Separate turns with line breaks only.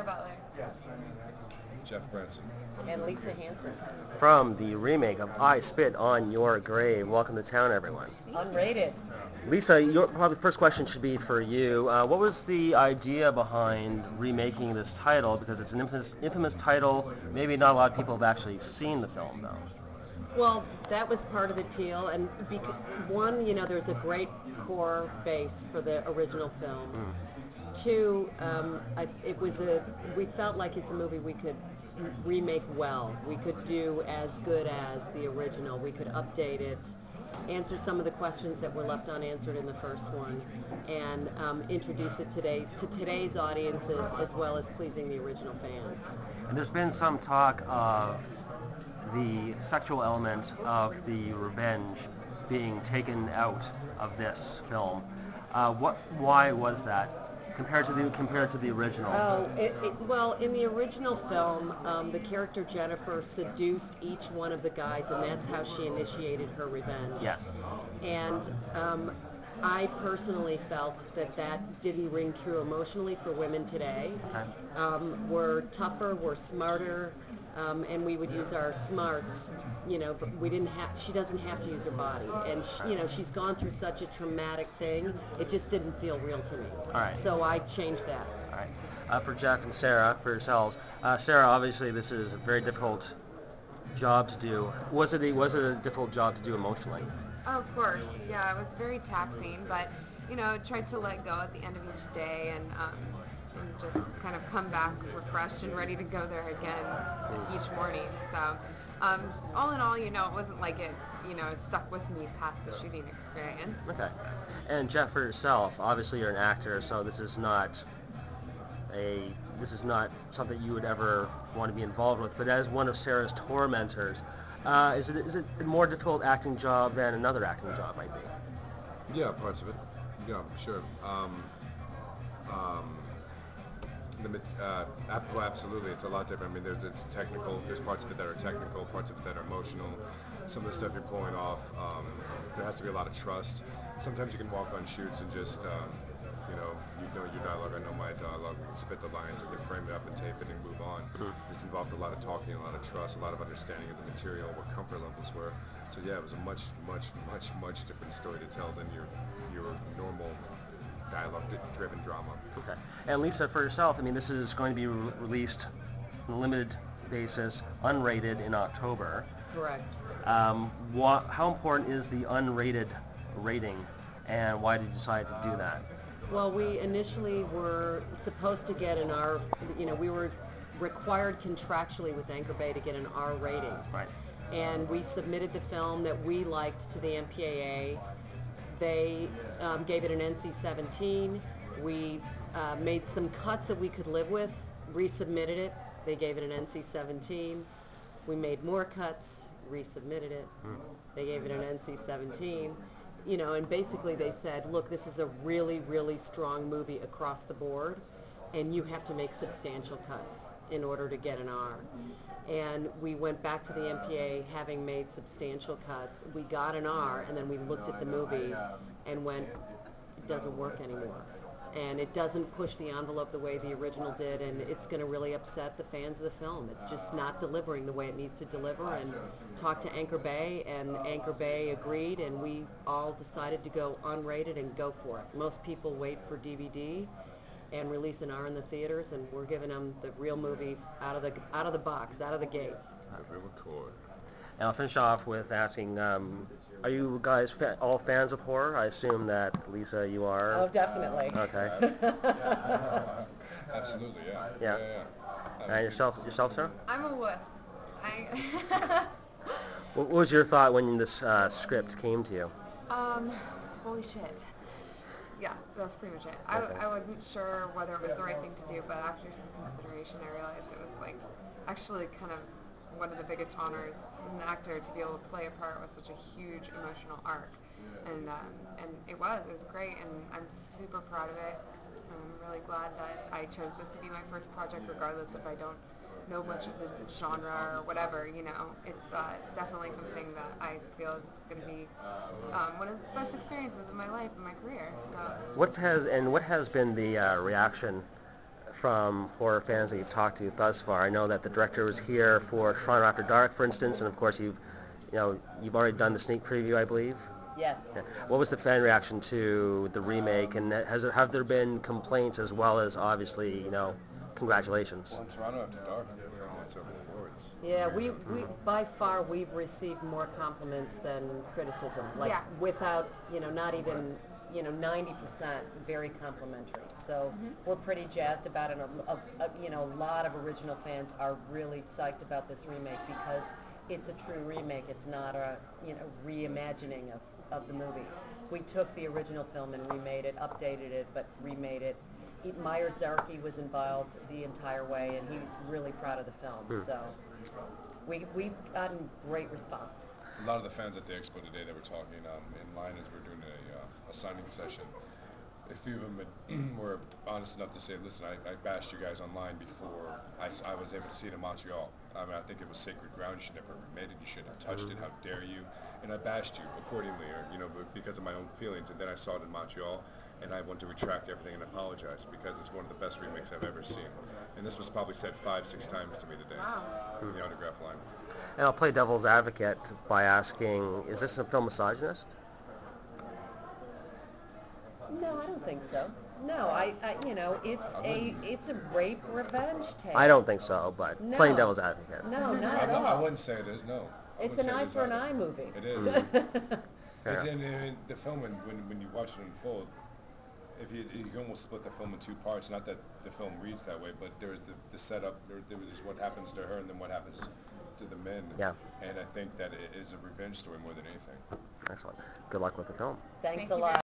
Butler.
Branson.
And Lisa Hansen.
From the remake of I Spit on Your Grave. Welcome to town, everyone.
Unrated.
Lisa, probably the first question should be for you. What was the idea behind remaking this title? Because it's an infamous title. Maybe not a lot of people have actually seen the film, though.
Well, that was part of the appeal, and one, there's a great core base for the original film. Two, we felt like it's a movie we could remake well. We could do as good as the original. We could update it, answer some of the questions that were left unanswered in the first one, and introduce it to today's audiences as well as pleasing the original fans.
And there's been some talk of the sexual element of the revenge being taken out of this film. Why was that compared to the original?
Well, in the original film, the character Jennifer seduced each one of the guys, and that's how she initiated her revenge.
Yes.
And I personally felt that didn't ring true emotionally for women today.
Okay.
We're tougher, we're smarter, and we would use our smarts, but she doesn't have to use her body. And, she's gone through such a traumatic thing, it just didn't feel real to me.
All right.
So I changed that.
All right. For Jack and Sarah, for yourselves, Sarah, obviously this is a very difficult job to do. Was it a difficult job to do emotionally?
Oh, of course, yeah, it was very taxing, but, tried to let go at the end of each day and just kind of come back refreshed and ready to go there again each morning. So, all in all, it wasn't like it, stuck with me past the shooting experience.
Okay. And Jeff, for yourself, obviously you're an actor, so this is not something you would ever want to be involved with. But as one of Sarah's tormentors, is it a more difficult acting job than another acting job might be?
Yeah, parts of it. Yeah, sure. Well, absolutely, it's a lot different. I mean, it's technical. There's parts of it that are technical, parts of it that are emotional. Some of the stuff you're pulling off, there has to be a lot of trust. Sometimes you can walk on shoots and just, you know your dialogue. I know my dialogue. We can spit the lines, we can frame it up and tape it and move on. This involved a lot of talking, a lot of trust, a lot of understanding of the material, what comfort levels were. So yeah, it was a much different story to tell than your normal dialogue-driven drama.
Okay. And Lisa, for yourself, I mean, this is going to be released on a limited basis, unrated in October.
Correct.
How important is the unrated rating, and why did you decide to do that?
Well, we initially were supposed to get an R. We were required contractually with Anchor Bay to get an R rating.
Right.
And we submitted the film that we liked to the MPAA. They gave it an NC-17. We made some cuts that we could live with, resubmitted it. They gave it an NC-17. We made more cuts, resubmitted it. They gave it an NC-17. And basically they said, look, this is a really, really strong movie across the board, and you have to make substantial cuts in order to get an R. And we went back to the MPA having made substantial cuts. We got an R, and then we looked at the movie and went, it doesn't work anymore. And it doesn't push the envelope the way the original did, and it's going to really upset the fans of the film. It's just not delivering the way it needs to deliver. And talked to Anchor Bay, and Anchor Bay agreed, and we all decided to go unrated and go for it. Most people wait for DVD and release an R in the theaters, and we're giving them the real movie out of the box, out of the gate.
Record.
And I'll finish off with asking, are you guys all fans of horror? I assume that, Lisa, you are.
Oh, definitely.
Okay.
Absolutely, yeah.
Yeah. And yourself, sir?
I'm a wuss.
What was your thought when this script came to you?
Holy shit. Yeah, that was pretty much it. I wasn't sure whether it was the right thing to do, but after some consideration, I realized it was actually kind of one of the biggest honors as an actor to be able to play a part with such a huge emotional arc, and it was great, and I'm super proud of it. I'm really glad that I chose this to be my first project, regardless if I don't know much of the genre or whatever. It's definitely something that I feel is going to be one of the best experiences of my life and my career. So
what has been the reaction from horror fans that you've talked to thus far? I know that the director was here for Toronto After Dark, for instance, and of course you've already done the sneak preview, I believe.
Yes.
Yeah. What was the fan reaction to the remake, and have there been complaints as well as obviously, congratulations?
Well, in Toronto After Dark, we won several awards.
Yeah, we by far we've received more compliments than criticism. Like without, not even, 90% very complimentary. So we're pretty jazzed about it. A lot of original fans are really psyched about this remake because it's a true remake. It's not a, reimagining of the movie. We took the original film and remade it, updated it, but remade it. Meyer Zarki was involved the entire way, and he's really proud of the film. So we've gotten great response.
A lot of the fans at the expo today that were talking in line as we're doing a signing session, a few of them were honest enough to say, listen, I bashed you guys online before I was able to see it in Montreal. I mean, I think it was sacred ground. You should never have made it. You shouldn't have touched it. How dare you? And I bashed you accordingly, because of my own feelings. And then I saw it in Montreal, and I want to retract everything and apologize because it's one of the best remakes I've ever seen. And this was probably said 5-6 times to me today in the autograph line.
And I'll play devil's advocate by asking, is this a film misogynist?
No, I don't think so. No, it's a rape revenge tale.
I don't think so, but playing devil's advocate.
No, not at all.
I wouldn't say it is, no.
It's an eye for an eye movie.
It is. And the film, when you watch it unfold, if you can almost split the film in two parts. Not that the film reads that way, but there's the setup. There's what happens to her, and then what happens to the men.
Yeah.
And I think that it is a revenge story more than anything.
Excellent. Good luck with the film.
Thanks a lot.